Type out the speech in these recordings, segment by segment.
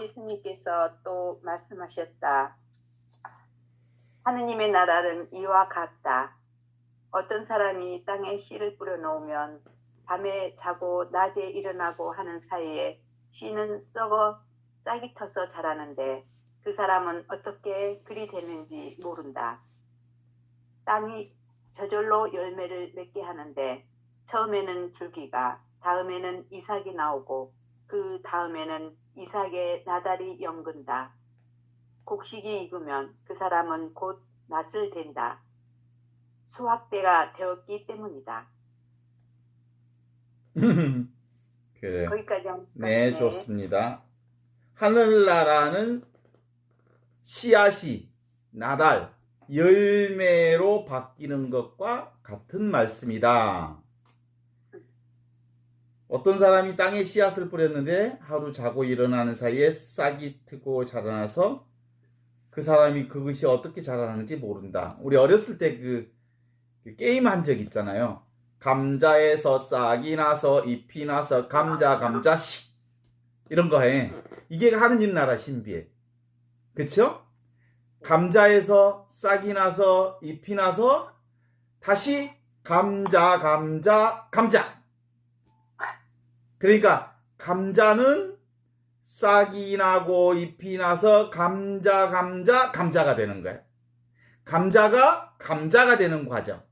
예수님께서 또 말씀하셨다. 하느님의 나라는 이와 같다. 어떤 사람이 땅에 씨를 뿌려 놓으면 밤에 자고 낮에 일어나고 하는 사이에 씨는 썩어 싹이 터서 자라는데 그 사람은 어떻게 그리 됐는지 모른다. 땅이 저절로 열매를 맺게 하는데 처음에는 줄기가, 다음에는 이삭이 나오고 그 다음에는 이삭의 나달이 연근다. 곡식이 익으면 그 사람은 곧 낫을 된다. 수확대가 되었기 때문이다. 그래. 거기까지 하니까. 네, 좋습니다. 하늘나라는 씨앗이 나달, 열매로 바뀌는 것과 같은 말씀이다. 어떤 사람이 땅에 씨앗을 뿌렸는데 하루 자고 일어나는 사이에 싹이 트고 자라나서 그 사람이 그것이 어떻게 자라나는지 모른다. 우리 어렸을 때 그 게임 한 적 있잖아요. 감자에서 싹이 나서 잎이 나서 감자 씨 이런 거 해. 이게 하느님 나라 신비해. 그쵸? 감자에서 싹이 나서 잎이 나서 다시 감자. 그러니까 감자는 싹이 나고 잎이 나서 감자가 되는 거야. 감자가 되는 과정.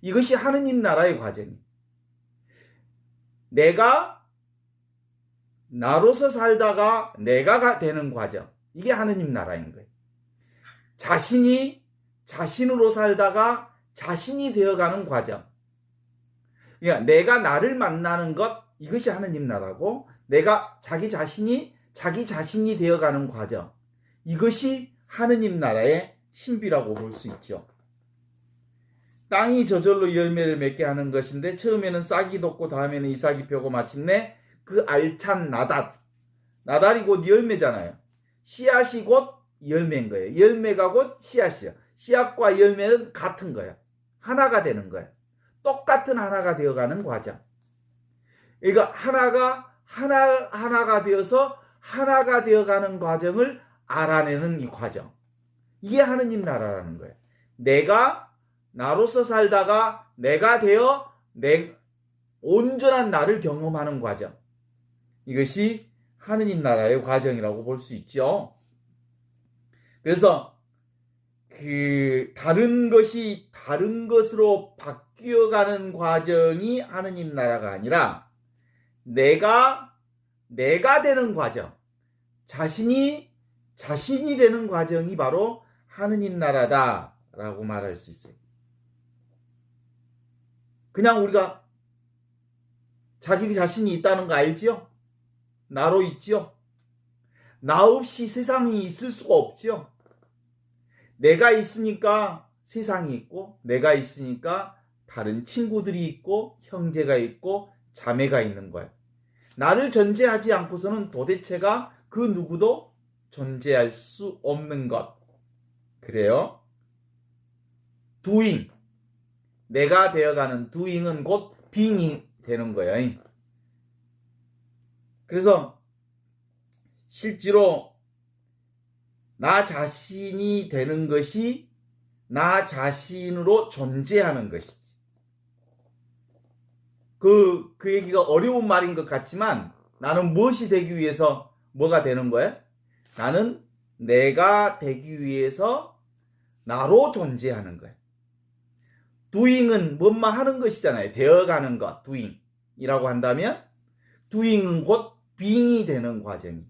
이것이 하느님 나라의 과정이에요. 내가 나로서 살다가 내가 되는 과정. 이게 하느님 나라인 거예요. 자신이 자신으로 살다가 자신이 되어가는 과정. 그러니까 내가 나를 만나는 것, 이것이 하느님 나라고, 내가 자기 자신이 되어가는 과정. 이것이 하느님 나라의 신비라고 볼 수 있죠. 땅이 저절로 열매를 맺게 하는 것인데 처음에는 싹이 돋고 다음에는 이삭이 펴고 마침내 그 알찬 나달이 곧 열매잖아요. 씨앗이 곧 열매인 거예요. 열매가 곧 씨앗이야. 씨앗과 열매는 같은 거야. 하나가 되는 거야. 똑같은 하나가 되어가는 과정. 그러니까 하나가 되어서 하나가 되어가는 과정을 알아내는 이 과정. 이게 하느님 나라라는 거예요. 내가 나로서 살다가 내가 되어 온전한 나를 경험하는 과정. 이것이 하느님 나라의 과정이라고 볼 수 있죠. 그래서 다른 것이 다른 것으로 바뀌어가는 과정이 하느님 나라가 아니라 내가 되는 과정, 자신이 되는 과정이 바로 하느님 나라다라고 말할 수 있어요. 그냥 우리가 자기 자신이 있다는 거 알지요? 나로 있지요? 나 없이 세상이 있을 수가 없지요? 내가 있으니까 세상이 있고, 내가 있으니까 다른 친구들이 있고, 형제가 있고, 자매가 있는 거예요. 나를 존재하지 않고서는 도대체가 그 누구도 존재할 수 없는 것. 그래요? doing. 내가 되어가는 doing은 곧 being이 되는 거예요. 그래서 실제로 나 자신이 되는 것이 나 자신으로 존재하는 것이지. 그 얘기가 어려운 말인 것 같지만 나는 무엇이 되기 위해서 뭐가 되는 거야? 나는 내가 되기 위해서 나로 존재하는 거야. doing은 뭐만 하는 것이잖아요. 되어가는 것, doing이라고 한다면 doing은 곧 being이 되는 과정이에요.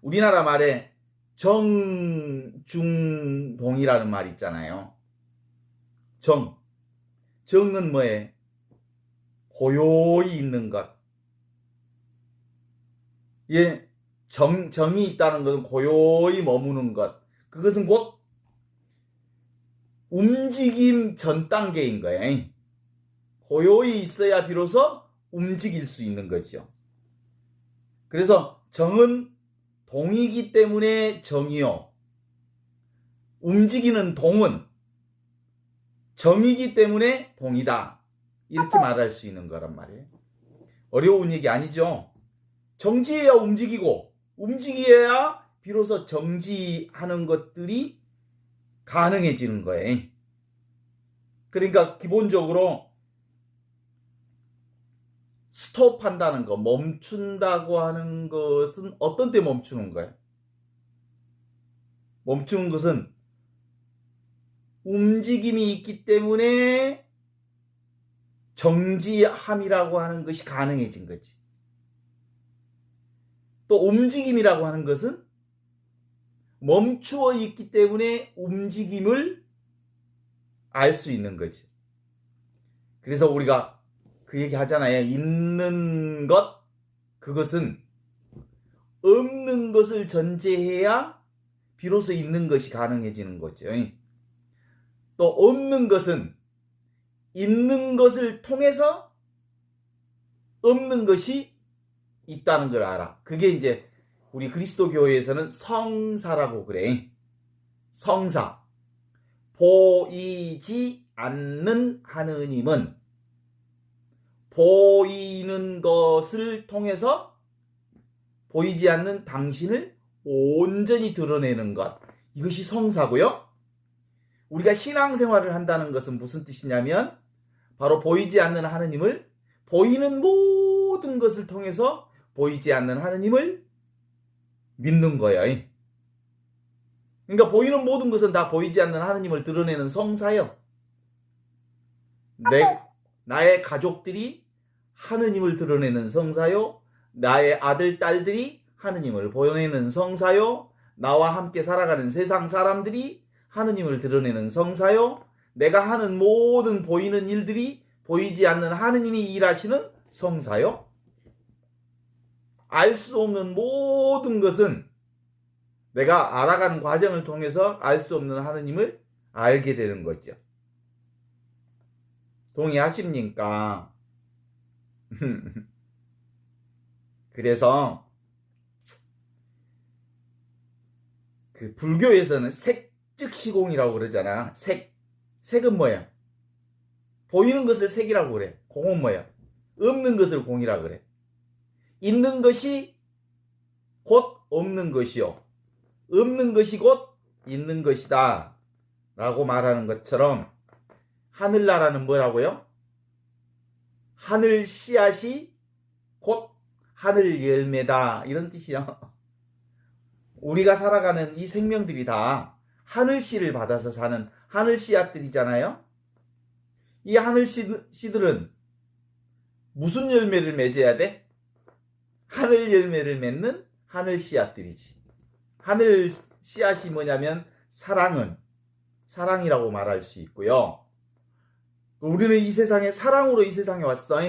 우리나라 말에 정중동이라는 말이 있잖아요. 정은 뭐예요? 고요히 있는 것. 예, 정이 있다는 것은 고요히 머무는 것. 그것은 곧 움직임 전 단계인 거예요. 고요히 있어야 비로소 움직일 수 있는 거죠. 그래서 정은 동이기 때문에 정이요. 움직이는 동은 정이기 때문에 동이다. 이렇게 말할 수 있는 거란 말이에요. 어려운 얘기 아니죠? 정지해야 움직이고 움직여야 비로소 정지하는 것들이 가능해지는 거예요. 그러니까 기본적으로 스톱한다는 거, 멈춘다고 하는 것은 어떤 때 멈추는 거예요? 멈추는 것은 움직임이 있기 때문에 정지함이라고 하는 것이 가능해진 거지. 또 움직임이라고 하는 것은 멈추어 있기 때문에 움직임을 알 수 있는 거지. 그래서 우리가 그 얘기 하잖아요. 있는 것, 그것은 없는 것을 전제해야 비로소 있는 것이 가능해지는 거죠. 또 없는 것은 있는 것을 통해서 없는 것이 있다는 걸 알아. 그게 이제 우리 그리스도 교회에서는 성사라고 그래. 성사. 보이지 않는 하느님은 보이는 것을 통해서 보이지 않는 당신을 온전히 드러내는 것. 이것이 성사고요. 우리가 신앙생활을 한다는 것은 무슨 뜻이냐면 바로 보이지 않는 하느님을 보이는 모든 것을 통해서 보이지 않는 하느님을 믿는 거예요. 그러니까 보이는 모든 것은 다 보이지 않는 하느님을 드러내는 성사요. 나의 가족들이 하느님을 드러내는 성사요. 나의 아들, 딸들이 하느님을 보여내는 성사요. 나와 함께 살아가는 세상 사람들이 하느님을 드러내는 성사요. 내가 하는 모든 보이는 일들이 보이지 않는 하느님이 일하시는 성사요. 알 수 없는 모든 것은 내가 알아가는 과정을 통해서 알 수 없는 하느님을 알게 되는 거죠. 동의하십니까? 그래서 그 불교에서는 색즉시공이라고 그러잖아. 색은 뭐야? 보이는 것을 색이라고 그래. 공은 뭐야? 없는 것을 공이라고 그래. 있는 것이 곧 없는 것이요. 없는 것이 곧 있는 것이다. 라고 말하는 것처럼 하늘나라는 뭐라고요? 하늘 씨앗이 곧 하늘 열매다. 이런 뜻이요. 우리가 살아가는 이 생명들이 다 하늘 씨를 받아서 사는 하늘 씨앗들이잖아요. 이 하늘 씨들은 무슨 열매를 맺어야 돼? 하늘 열매를 맺는 하늘 씨앗들이지. 하늘 씨앗이 뭐냐면 사랑이라고 말할 수 있고요. 우리는 이 세상에 사랑으로 이 세상에 왔어.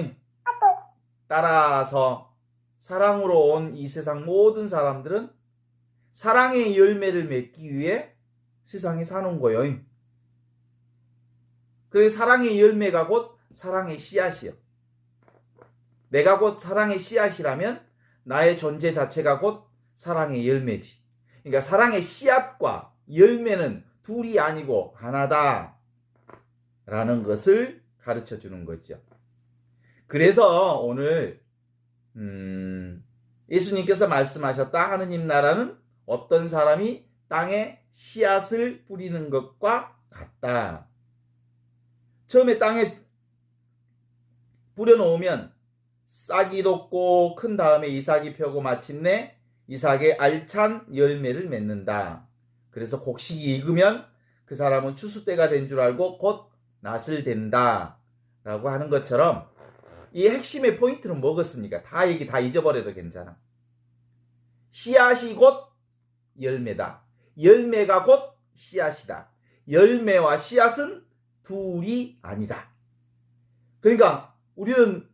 따라서 사랑으로 온 이 세상 모든 사람들은 사랑의 열매를 맺기 위해 세상에 사는 거예요. 그래서 사랑의 열매가 곧 사랑의 씨앗이요. 내가 곧 사랑의 씨앗이라면 나의 존재 자체가 곧 사랑의 열매지. 그러니까 사랑의 씨앗과 열매는 둘이 아니고 하나다 라는 것을 가르쳐 주는 거죠. 그래서 오늘 예수님께서 말씀하셨다. 하느님 나라는 어떤 사람이 땅에 씨앗을 뿌리는 것과 같다. 처음에 땅에 뿌려놓으면 싹이 돋고 큰 다음에 이삭이 펴고 마침내 이삭의 알찬 열매를 맺는다. 그래서 곡식이 익으면 그 사람은 추수 때가 된 줄 알고 곧 낫을 된다 라고 하는 것처럼 이 핵심의 포인트는 뭐겠습니까? 다 얘기 다 잊어버려도 괜찮아. 씨앗이 곧 열매다. 열매가 곧 씨앗이다. 열매와 씨앗은 둘이 아니다. 그러니까 우리는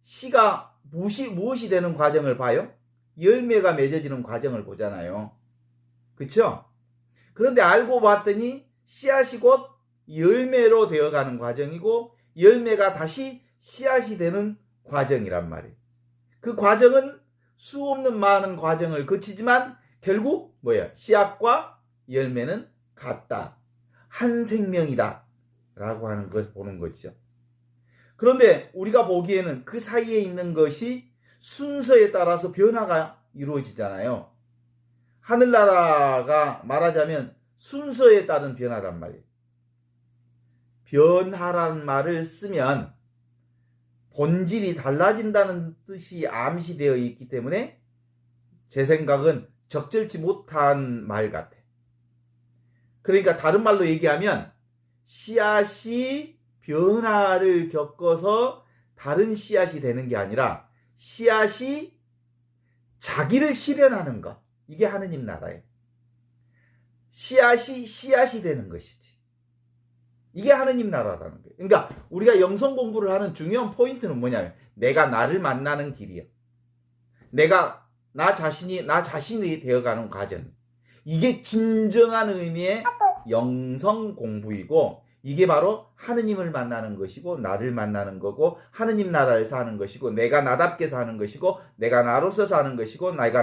씨가 무엇이 되는 과정을 봐요? 열매가 맺어지는 과정을 보잖아요. 그렇죠? 그런데 알고 봤더니 씨앗이 곧 열매로 되어가는 과정이고 열매가 다시 씨앗이 되는 과정이란 말이에요. 그 과정은 수없는 많은 과정을 거치지만 결국 뭐예요? 씨앗과 열매는 같다. 한 생명이다. 라고 하는 것을 보는 거죠. 그런데 우리가 보기에는 그 사이에 있는 것이 순서에 따라서 변화가 이루어지잖아요. 하늘나라가 말하자면 순서에 따른 변화란 말이에요. 변화라는 말을 쓰면 본질이 달라진다는 뜻이 암시되어 있기 때문에 제 생각은 적절치 못한 말 같아. 그러니까 다른 말로 얘기하면 씨앗이 변화를 겪어서 다른 씨앗이 되는 게 아니라 씨앗이 자기를 실현하는 것. 이게 하느님 나라예요. 씨앗이 되는 것이지. 이게 하느님 나라라는 거예요. 그러니까 우리가 영성 공부를 하는 중요한 포인트는 뭐냐면 내가 나를 만나는 길이요. 내가 나 자신이 되어가는 과정. 이게 진정한 의미의 영성 공부이고 이게 바로 하느님을 만나는 것이고 나를 만나는 거고 하느님 나라를 사는 것이고 내가 나답게 사는 것이고 내가 나로서 사는 것이고 내가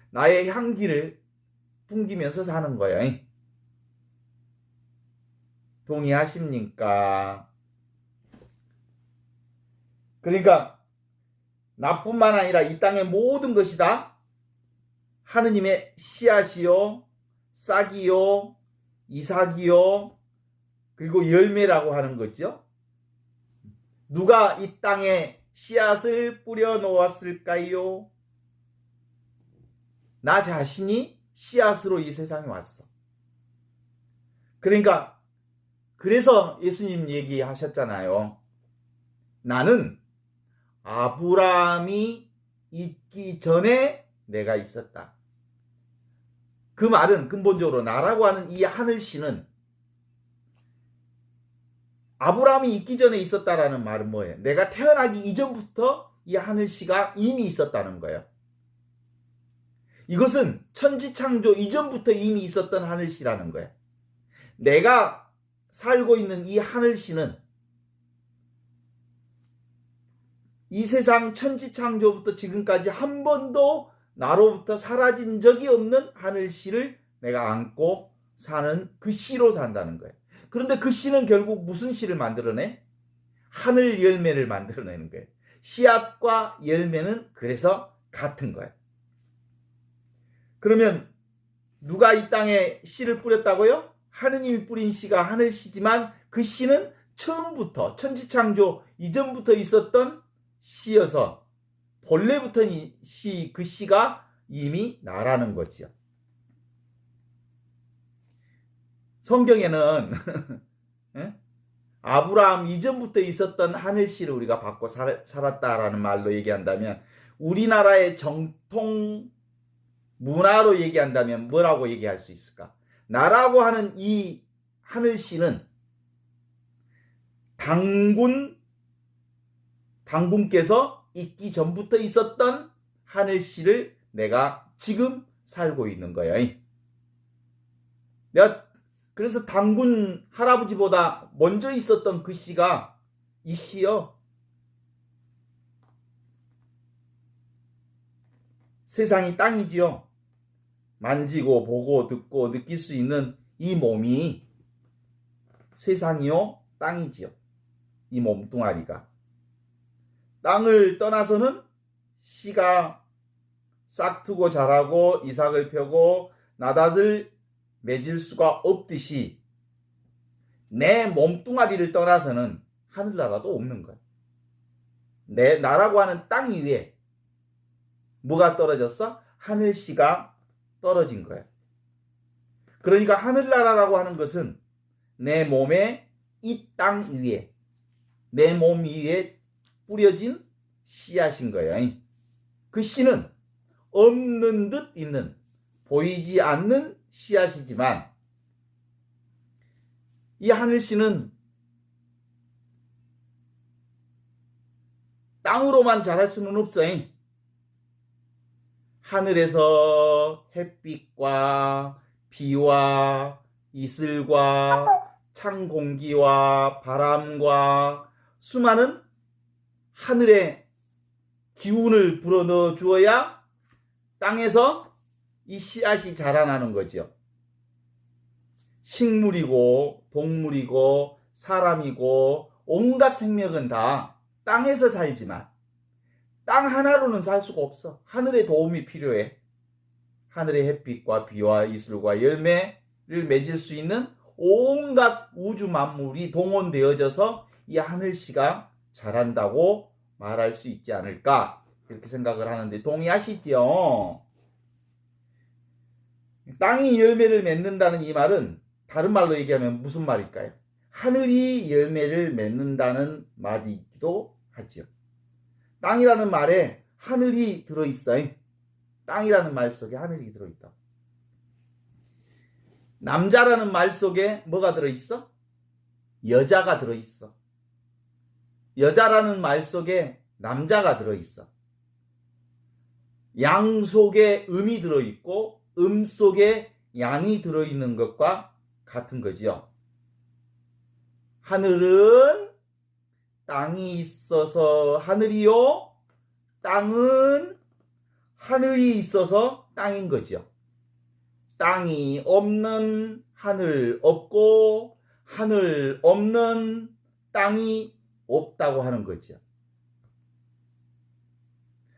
나의 향기를 풍기면서 사는 거예요. 동의하십니까? 그러니까 나뿐만 아니라 이 땅의 모든 것이 다 하느님의 씨앗이요, 싹이요, 이삭이요, 그리고 열매라고 하는 거죠. 누가 이 땅에 씨앗을 뿌려 놓았을까요? 나 자신이 씨앗으로 이 세상에 왔어. 그러니까 그래서 예수님 얘기하셨잖아요. 나는 아브라함이 있기 전에 내가 있었다. 그 말은 근본적으로 나라고 하는 이 하늘씨는 아브라함이 있기 전에 있었다라는 말은 뭐예요? 내가 태어나기 이전부터 이 하늘씨가 이미 있었다는 거예요. 이것은 천지창조 이전부터 이미 있었던 하늘씨라는 거예요. 내가 살고 있는 이 하늘씨는 이 세상 천지창조부터 지금까지 한 번도 나로부터 사라진 적이 없는 하늘씨를 내가 안고 사는 그 씨로 산다는 거예요. 그런데 그 씨는 결국 무슨 씨를 만들어내? 하늘 열매를 만들어내는 거예요. 씨앗과 열매는 그래서 같은 거예요. 그러면 누가 이 땅에 씨를 뿌렸다고요? 하느님이 뿌린 씨가 하늘 씨지만 그 씨는 처음부터 천지창조 이전부터 있었던 씨여서 본래부터 그 씨가 이미 나라는 거지요. 성경에는 아브라함 이전부터 있었던 하늘 씨를 우리가 받고 살았다라는 말로 얘기한다면 우리나라의 정통 문화로 얘기한다면 뭐라고 얘기할 수 있을까? 나라고 하는 이 하늘 씨는 당군께서 있기 전부터 있었던 하늘 씨를 내가 지금 살고 있는 거예요. 내가 그래서 당군 할아버지보다 먼저 있었던 그 씨가 이 씨요. 세상이 땅이지요. 만지고 보고 듣고 느낄 수 있는 이 몸이 세상이요 땅이지요. 이 몸뚱아리가. 땅을 떠나서는 씨가 싹트고 자라고 이삭을 펴고 나닷을 맺을 수가 없듯이 내 몸뚱아리를 떠나서는 하늘나라도 없는 거야. 내 나라고 하는 땅 위에 뭐가 떨어졌어? 하늘씨가 떨어진 거야. 그러니까 하늘나라라고 하는 것은 내 몸에 이 땅 위에 내 몸 위에 뿌려진 씨앗인 거예요. 그 씨는 없는 듯 있는 보이지 않는 씨앗이지만 이 하늘씨는 땅으로만 자랄 수는 없어요. 하늘에서 햇빛과 비와 이슬과 찬 공기와 바람과 수많은 하늘의 기운을 불어넣어 주어야 땅에서 이 씨앗이 자라나는 거죠. 식물이고 동물이고 사람이고 온갖 생명은 다 땅에서 살지만 땅 하나로는 살 수가 없어. 하늘의 도움이 필요해. 하늘의 햇빛과 비와 이슬과 열매를 맺을 수 있는 온갖 우주 만물이 동원되어져서 이 하늘씨가 자란다고 말할 수 있지 않을까, 이렇게 생각을 하는데 동의하시죠? 땅이 열매를 맺는다는 이 말은 다른 말로 얘기하면 무슨 말일까요? 하늘이 열매를 맺는다는 말이기도 하지요. 땅이라는 말에 하늘이 들어있어요. 땅이라는 말 속에 하늘이 들어있다. 남자라는 말 속에 뭐가 들어있어? 여자가 들어있어. 여자라는 말 속에 남자가 들어있어. 양 속에 음이 들어있고 음 속에 양이 들어있는 것과 같은 거지요. 하늘은 땅이 있어서 하늘이요, 땅은 하늘이 있어서 땅인 거죠. 땅이 없는 하늘 없고 하늘 없는 땅이 없다고 하는 거죠.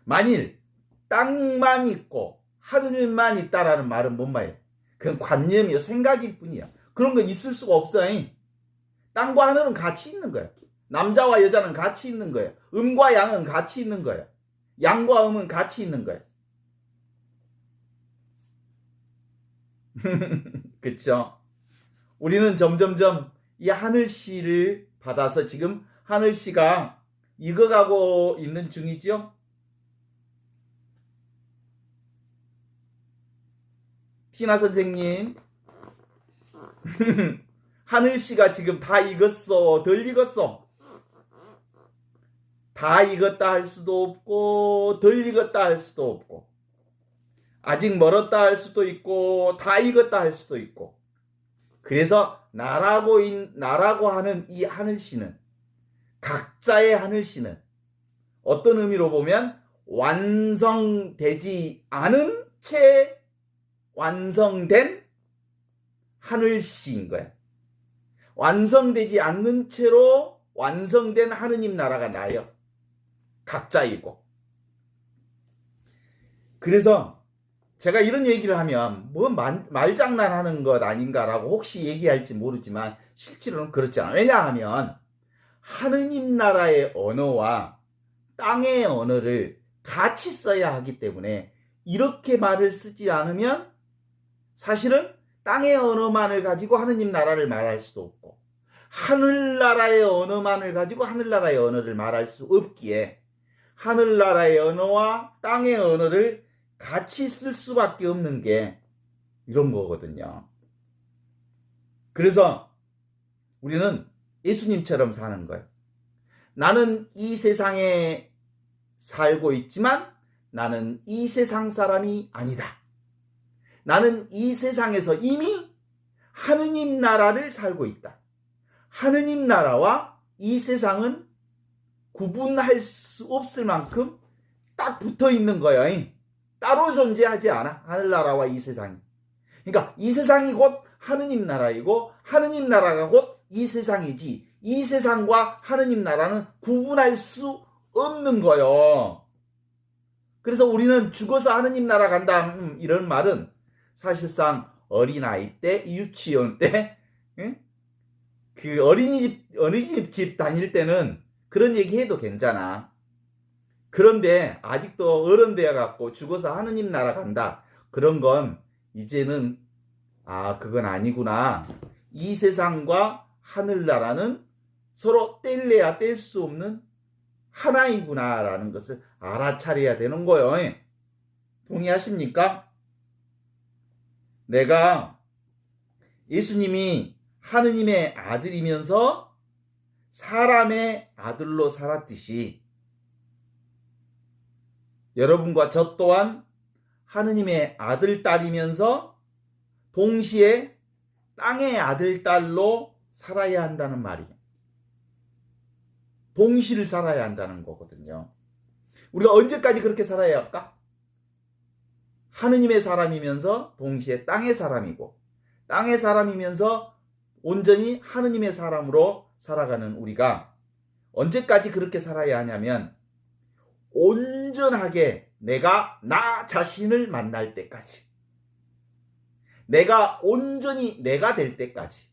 만일 땅만 있고 하늘만 있다라는 말은 뭔 말이에요? 그건 관념이요, 생각일 뿐이야. 그런 건 있을 수가 없어요. 땅과 하늘은 같이 있는 거예요. 남자와 여자는 같이 있는 거예요. 음과 양은 같이 있는 거예요. 양과 음은 같이 있는 거예요. 그쵸? 우리는 점점점 이 하늘씨를 받아서 지금 하늘씨가 익어가고 있는 중이죠? 티나 선생님, 하늘씨가 지금 다 익었어? 덜 익었어? 다 익었다 할 수도 없고 덜 익었다 할 수도 없고 아직 멀었다 할 수도 있고 다 익었다 할 수도 있고, 그래서 나라고 하는 이 하늘씨는, 각자의 하늘씨는 어떤 의미로 보면 완성되지 않은 채 완성된 하늘씨인 거야. 완성되지 않는 채로 완성된 하느님 나라가 나요. 각자이고. 그래서 제가 이런 얘기를 하면 뭐 말장난하는 것 아닌가라고 혹시 얘기할지 모르지만 실제로는 그렇지 않아요. 왜냐하면 하느님 나라의 언어와 땅의 언어를 같이 써야 하기 때문에 이렇게 말을 쓰지 않으면 사실은 땅의 언어만을 가지고 하느님 나라를 말할 수도 없고 하늘나라의 언어만을 가지고 하늘나라의 언어를 말할 수 없기에 하늘나라의 언어와 땅의 언어를 같이 쓸 수밖에 없는 게 이런 거거든요. 그래서 우리는 예수님처럼 사는 거예요. 나는 이 세상에 살고 있지만 나는 이 세상 사람이 아니다. 나는 이 세상에서 이미 하느님 나라를 살고 있다. 하느님 나라와 이 세상은 구분할 수 없을 만큼 딱 붙어 있는 거예요. 따로 존재하지 않아. 하늘나라와 이 세상이. 그러니까 이 세상이 곧 하느님 나라이고 하느님 나라가 곧 이 세상이지, 이 세상과 하느님 나라는 구분할 수 없는 거예요. 그래서 우리는 죽어서 하느님 나라 간다 이런 말은 사실상 어린아이 때, 유치원 때, 그 어린이집 다닐 때는 그런 얘기 해도 괜찮아. 그런데 아직도 어른 되어갖고 죽어서 하느님 나라 간다, 그런 건 이제는 그건 아니구나. 이 세상과 하늘나라는 서로 뗄래야 뗄 수 없는 하나이구나 라는 것을 알아차려야 되는 거예요. 동의하십니까? 내가 예수님이 하느님의 아들이면서 사람의 아들로 살았듯이 여러분과 저 또한 하느님의 아들, 딸이면서 동시에 땅의 아들, 딸로 살아야 한다는 말이에요. 동시를 살아야 한다는 거거든요. 우리가 언제까지 그렇게 살아야 할까? 하느님의 사람이면서 동시에 땅의 사람이고, 땅의 사람이면서 온전히 하느님의 사람으로 살아가는 우리가 언제까지 그렇게 살아야 하냐면 온전하게 내가 나 자신을 만날 때까지, 내가 온전히 내가 될 때까지,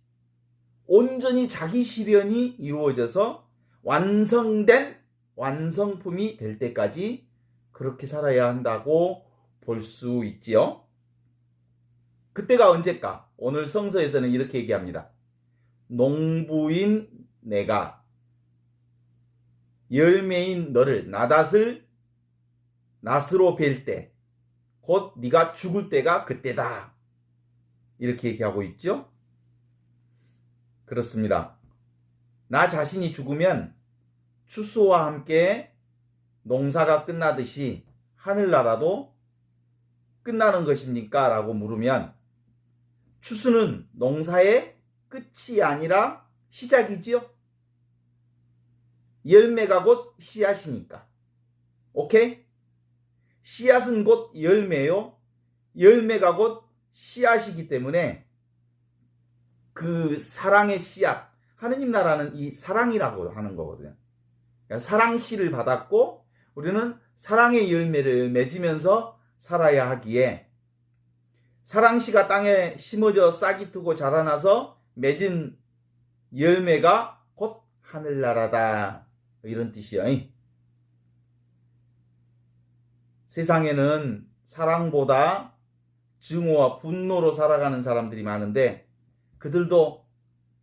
온전히 자기 실현이 이루어져서 완성된 완성품이 될 때까지 그렇게 살아야 한다고 볼 수 있지요. 그때가 언제까? 오늘 성서에서는 이렇게 얘기합니다. 농부인 내가 열매인 너를 낫으로 뵐 때, 곧 네가 죽을 때가 그때다. 이렇게 얘기하고 있죠. 그렇습니다. 나 자신이 죽으면 추수와 함께 농사가 끝나듯이 하늘나라도 끝나는 것입니까? 라고 물으면 추수는 농사의 끝이 아니라 시작이지요. 열매가 곧 씨앗이니까. 오케이? 씨앗은 곧 열매요. 열매가 곧 씨앗이기 때문에 그 사랑의 씨앗, 하느님 나라는 이 사랑이라고 하는 거거든요. 그러니까 사랑 씨를 받았고 우리는 사랑의 열매를 맺으면서 살아야 하기에 사랑 씨가 땅에 심어져 싹이 트고 자라나서 맺은 열매가 곧 하늘나라다. 이런 뜻이에요. 세상에는 사랑보다 증오와 분노로 살아가는 사람들이 많은데 그들도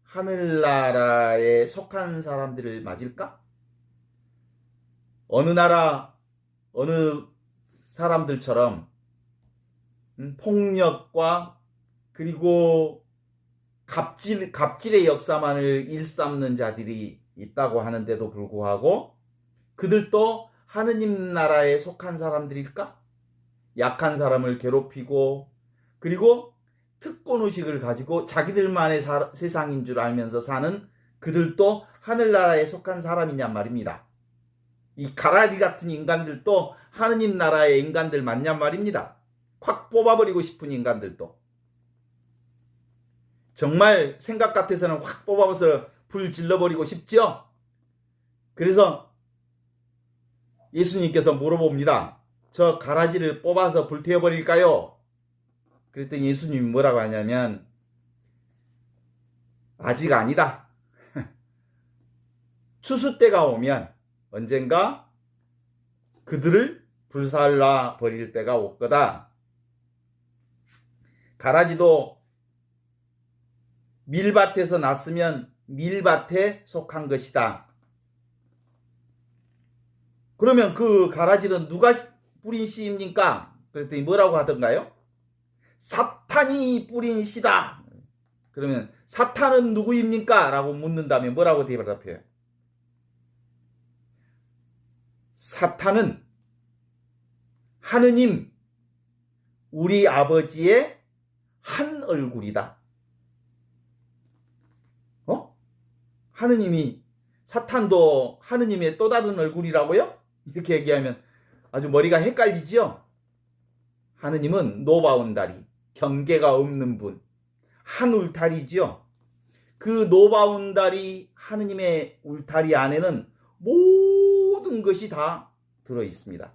하늘나라에 속한 사람들을 맞을까? 어느 나라, 어느 사람들처럼 폭력과 그리고 갑질의 역사만을 일삼는 자들이 있다고 하는데도 불구하고 그들도 하느님 나라에 속한 사람들일까? 약한 사람을 괴롭히고 그리고 특권의식을 가지고 자기들만의 세상인 줄 알면서 사는 그들도 하늘나라에 속한 사람이냔 말입니다. 이 가라지 같은 인간들도 하느님 나라의 인간들 맞냔 말입니다. 확 뽑아버리고 싶은 인간들도. 정말 생각 같아서는 확 뽑아서 불 질러버리고 싶죠? 그래서 예수님께서 물어봅니다. 저 가라지를 뽑아서 불태워버릴까요? 그랬더니 예수님이 뭐라고 하냐면 아직 아니다. 추수 때가 오면 언젠가 그들을 불살라 버릴 때가 올 거다. 가라지도 밀밭에서 났으면 밀밭에 속한 것이다. 그러면 그 가라지는 누가 뿌린 씨입니까? 그랬더니 뭐라고 하던가요? 사탄이 뿌린 씨다. 그러면 사탄은 누구입니까? 라고 묻는다면 뭐라고 대답해요? 사탄은 하느님, 우리 아버지의 한 얼굴이다. 하느님이, 사탄도 하느님의 또 다른 얼굴이라고요? 이렇게 얘기하면 아주 머리가 헷갈리지요? 하느님은 노바운 다리, 경계가 없는 분, 한 울타리지요? 그 노바운 다리, 하느님의 울타리 안에는 모든 것이 다 들어 있습니다.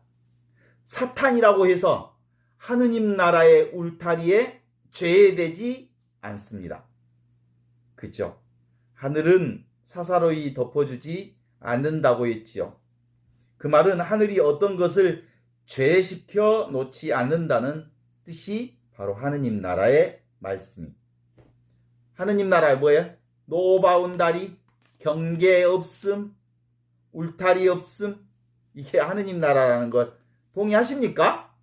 사탄이라고 해서 하느님 나라의 울타리에 제외되지 않습니다. 그죠? 하늘은 사사로이 덮어주지 않는다고 했지요. 그 말은 하늘이 어떤 것을 죄시켜 놓지 않는다는 뜻이 바로 하느님 나라의 말씀이. 하느님 나라 뭐예요? 노바운 다리, 경계 없음, 울타리 없음. 이게 하느님 나라라는 것 동의하십니까?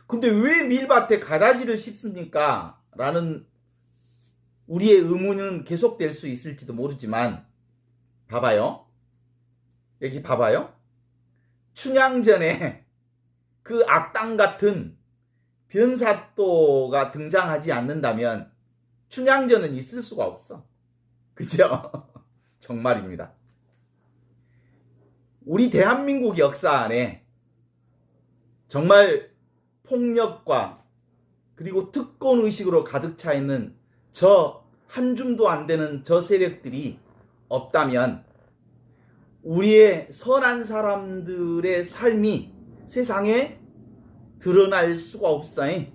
근데 왜 밀밭에 가라지를 씹습니까? 라는 우리의 의문은 계속될 수 있을지도 모르지만 봐봐요. 여기 봐봐요. 춘향전에 그 악당 같은 변사또가 등장하지 않는다면 춘향전은 있을 수가 없어. 그죠? 정말입니다. 우리 대한민국 역사 안에 정말 폭력과 그리고 특권의식으로 가득 차 있는 저 한 줌도 안 되는 저 세력들이 없다면 우리의 선한 사람들의 삶이 세상에 드러날 수가 없어요.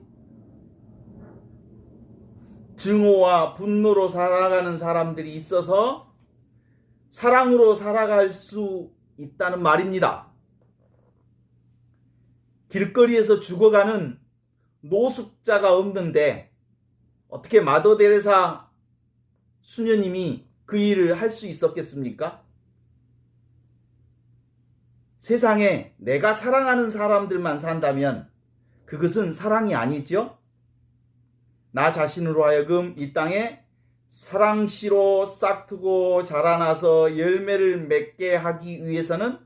증오와 분노로 살아가는 사람들이 있어서 사랑으로 살아갈 수 있다는 말입니다. 길거리에서 죽어가는 노숙자가 없는데 어떻게 마더 데레사 수녀님이 그 일을 할 수 있었겠습니까? 세상에 내가 사랑하는 사람들만 산다면 그것은 사랑이 아니죠? 나 자신으로 하여금 이 땅에 사랑씨로 싹트고 자라나서 열매를 맺게 하기 위해서는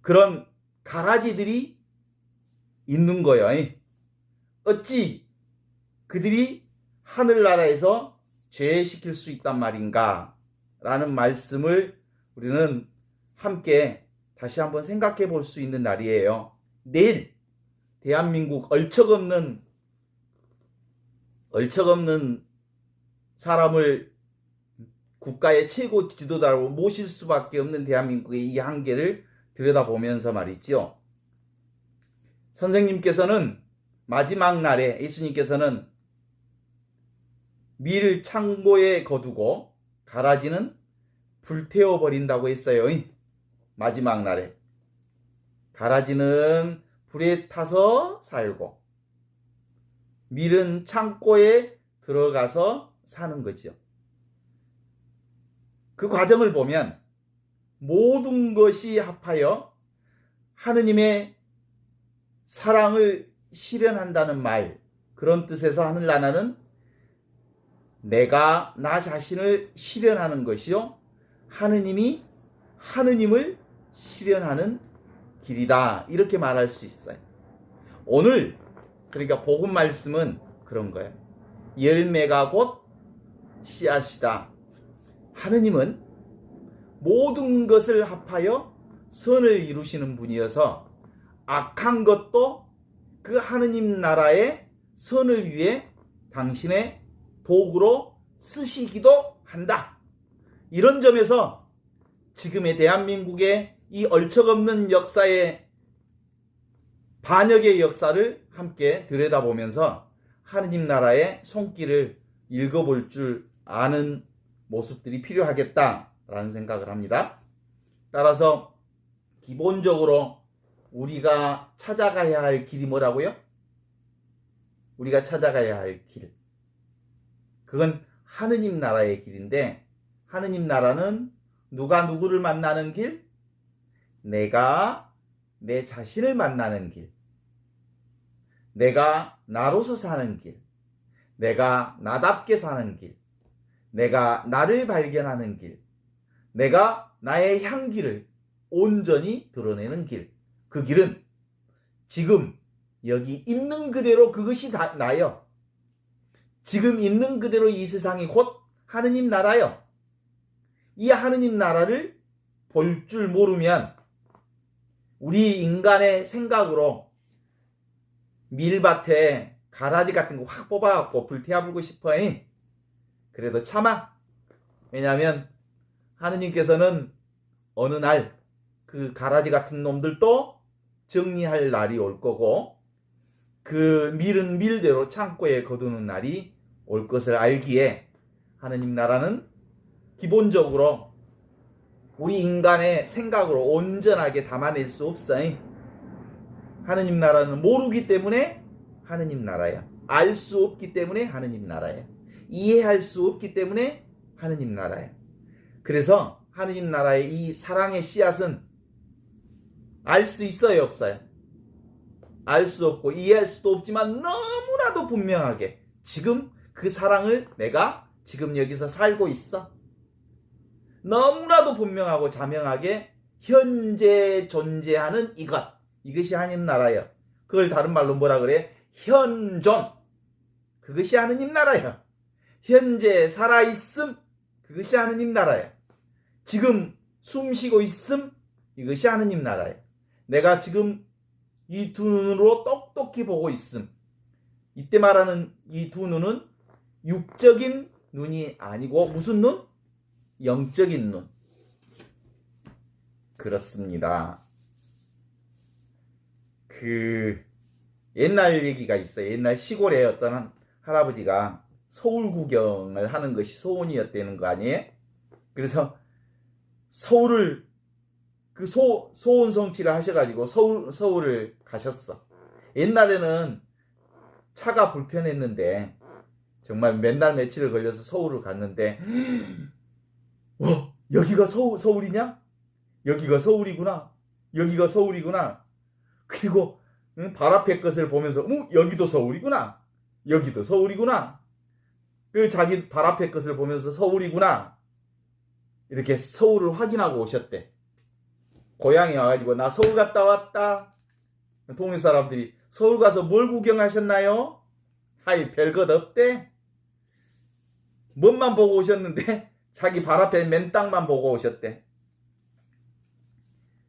그런 가라지들이 있는 거예요. 어찌 그들이 하늘나라에서 죄시킬 수 있단 말인가? 라는 말씀을 우리는 함께 다시 한번 생각해 볼 수 있는 날이에요. 내일 대한민국 얼척없는 사람을 국가의 최고 지도자로 모실 수밖에 없는 대한민국의 이 한계를 들여다보면서 말이죠. 선생님께서는 마지막 날에 예수님께서는 밀 창고에 거두고 가라지는 불태워버린다고 했어요. 마지막 날에 가라지는 불에 타서 살고 밀은 창고에 들어가서 사는 거죠. 그 과정을 보면 모든 것이 합하여 하느님의 사랑을 실현한다는 말, 그런 뜻에서 하늘나라는 내가 나 자신을 실현하는 것이요 하느님이 하느님을 실현하는 길이다, 이렇게 말할 수 있어요. 오늘 그러니까 복음 말씀은 그런 거예요. 열매가 곧 씨앗이다. 하느님은 모든 것을 합하여 선을 이루시는 분이어서 악한 것도 그 하느님 나라의 선을 위해 당신의 도구로 쓰시기도 한다. 이런 점에서 지금의 대한민국의 이 얼척없는 역사의 반역의 역사를 함께 들여다보면서 하느님 나라의 손길을 읽어볼 줄 아는 모습들이 필요하겠다라는 생각을 합니다. 따라서 기본적으로 우리가 찾아가야 할 길이 뭐라고요? 우리가 찾아가야 할 길. 그건 하느님 나라의 길인데, 하느님 나라는 누가 누구를 만나는 길? 내가 내 자신을 만나는 길. 내가 나로서 사는 길. 내가 나답게 사는 길. 내가 나를 발견하는 길. 내가 나의 향기를 온전히 드러내는 길. 그 길은 지금 여기 있는 그대로 그것이 다 나요. 지금 있는 그대로 이 세상이 곧 하느님 나라요. 이 하느님 나라를 볼 줄 모르면 우리 인간의 생각으로 밀밭에 가라지 같은 거 확 뽑아갖고 불태워보고 싶어. 그래도 참아. 왜냐하면 하느님께서는 어느 날 그 가라지 같은 놈들도 정리할 날이 올 거고, 그 밀은 밀대로 창고에 거두는 날이 올 것을 알기에 하느님 나라는 기본적으로 우리 인간의 생각으로 온전하게 담아낼 수 없어요. 하느님 나라는 모르기 때문에 하느님 나라야. 알 수 없기 때문에 하느님 나라야. 이해할 수 없기 때문에 하느님 나라야. 그래서 하느님 나라의 이 사랑의 씨앗은 알 수 있어요, 없어요? 알 수 없고 이해할 수도 없지만 너무나도 분명하게 지금 그 사랑을 내가 지금 여기서 살고 있어. 너무나도 분명하고 자명하게 현재 존재하는 이것이 하느님 나라예요. 그걸 다른 말로 뭐라 그래? 현존. 그것이 하느님 나라예요. 현재 살아있음. 그것이 하느님 나라예요. 지금 숨쉬고 있음. 이것이 하느님 나라예요. 내가 지금 이 두 눈으로 똑똑히 보고 있음. 이때 말하는 이 두 눈은 육적인 눈이 아니고 무슨 눈? 영적인 눈. 그렇습니다. 옛날 얘기가 있어요. 옛날 시골에 어떤 할아버지가 서울 구경을 하는 것이 소원이었다는 거 아니에요? 그래서 서울을 소원 성취를 하셔가지고 서울을 가셨어. 옛날에는 차가 불편했는데 정말 몇 날 며칠을 걸려서 서울을 갔는데 여기가 서울이냐? 여기가 서울이구나. 여기가 서울이구나. 그리고 발 앞에 것을 보면서 여기도 서울이구나. 여기도 서울이구나. 그리고 자기 발 앞에 것을 보면서 서울이구나. 이렇게 서울을 확인하고 오셨대. 고향에 와가지고 나 서울 갔다 왔다. 동네 사람들이 서울 가서 뭘 구경하셨나요? 하이 별것 없대. 뭔만 보고 오셨는데 자기 발 앞에 맨 땅만 보고 오셨대.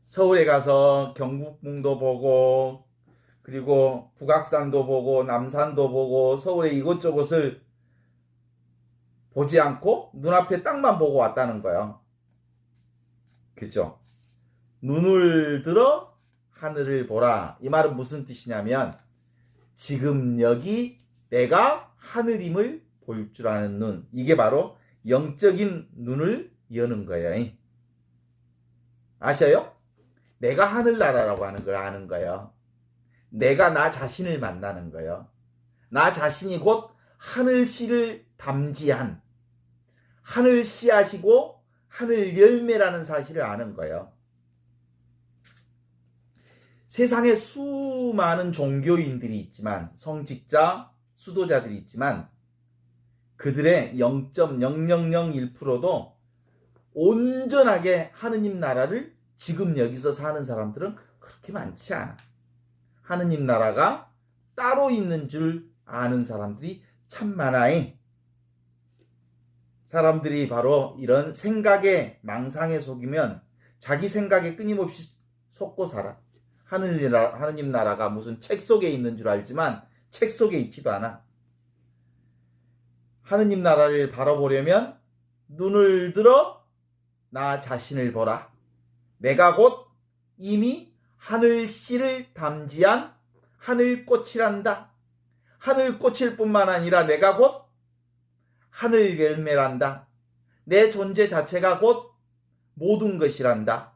서울에 가서 경국궁도 보고 그리고 북악산도 보고 남산도 보고 서울의 이곳저곳을 보지 않고 눈앞에 땅만 보고 왔다는 거예요. 그죠? 눈을 들어 하늘을 보라. 이 말은 무슨 뜻이냐면 지금 여기 내가 하늘임을 볼 줄 아는 눈. 이게 바로 영적인 눈을 여는 거예요. 아셔요? 내가 하늘나라라고 하는 걸 아는 거예요. 내가 나 자신을 만나는 거예요. 나 자신이 곧 하늘씨를 담지한 하늘 씨앗이고 하늘 열매라는 사실을 아는 거예요. 세상에 수많은 종교인들이 있지만 성직자, 수도자들이 있지만 그들의 0.0001%도 온전하게 하느님 나라를 지금 여기서 사는 사람들은 그렇게 많지 않아. 하느님 나라가 따로 있는 줄 아는 사람들이 참 많아요. 사람들이 바로 이런 생각에 망상에 속이면 자기 생각에 끊임없이 속고 살아. 하느님 나라가 무슨 책 속에 있는 줄 알지만 책 속에 있지도 않아. 하느님 나라를 바라보려면 눈을 들어 나 자신을 보라. 내가 곧 이미 하늘씨를 담지한 하늘꽃이란다. 하늘꽃일 뿐만 아니라 내가 곧 하늘 열매란다. 내 존재 자체가 곧 모든 것이란다.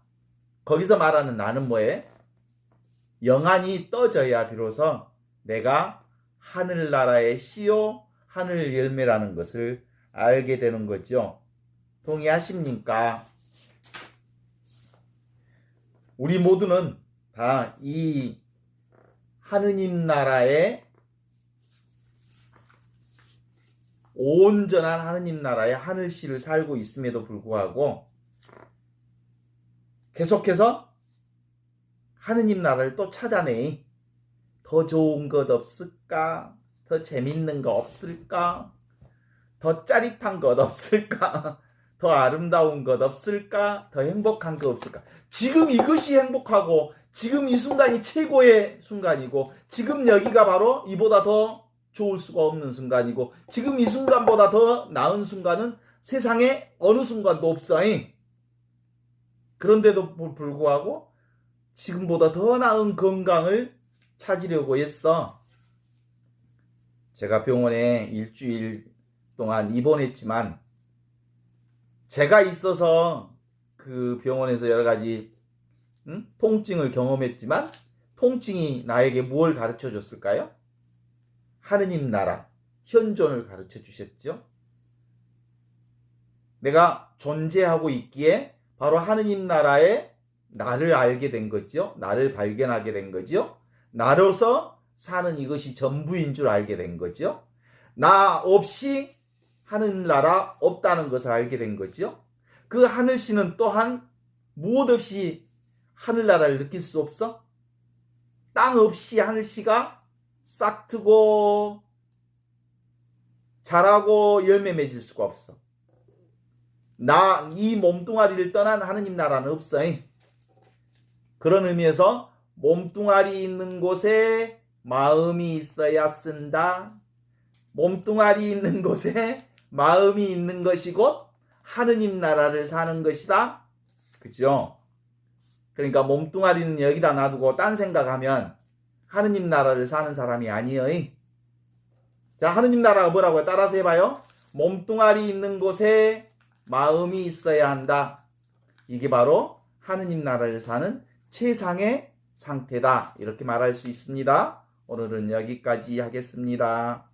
거기서 말하는 나는 뭐예요? 영안이 떠져야 비로소 내가 하늘나라의 씨요 하늘 열매라는 것을 알게 되는 거죠. 동의하십니까? 우리 모두는 다 이 하느님 나라의 온전한 하느님 나라의 하늘씨를 살고 있음에도 불구하고 계속해서 하느님 나라를 또 찾아내. 더 좋은 것 없을까? 더 재밌는 거 없을까? 더 짜릿한 것 없을까? 더 아름다운 것 없을까? 더 행복한 것 없을까? 지금 이것이 행복하고 지금 이 순간이 최고의 순간이고 지금 여기가 바로 이보다 더 좋을 수가 없는 순간이고 지금 이 순간보다 더 나은 순간은 세상에 어느 순간도 없어. 그런데도 불구하고 지금보다 더 나은 건강을 찾으려고 했어. 제가 병원에 일주일 동안 입원했지만 제가 있어서 그 병원에서 여러 가지 통증을 경험했지만 통증이 나에게 무엇을 가르쳐 줬을까요? 하느님 나라, 현존을 가르쳐 주셨죠. 내가 존재하고 있기에 바로 하느님 나라에 나를 알게 된 거죠. 나를 발견하게 된 거죠. 나로서 사는 이것이 전부인 줄 알게 된 거죠. 나 없이 하늘나라 없다는 것을 알게 된 거죠. 그 하늘씨는 또한 무엇 없이 하늘나라를 느낄 수 없어? 땅 없이 하늘씨가 싹트고 자라고 열매 맺을 수가 없어. 나 이 몸뚱아리를 떠난 하느님 나라는 없어. 그런 의미에서 몸뚱아리 있는 곳에 마음이 있어야 쓴다. 몸뚱아리 있는 곳에 마음이 있는 것이 곧 하느님 나라를 사는 것이다. 그죠? 그러니까 몸뚱아리는 여기다 놔두고 딴 생각하면 하느님 나라를 사는 사람이 아니에요. 자, 하느님 나라가 뭐라고요? 따라서 해봐요. 몸뚱아리 있는 곳에 마음이 있어야 한다. 이게 바로 하느님 나라를 사는 최상의 상태다. 이렇게 말할 수 있습니다. 오늘은 여기까지 하겠습니다.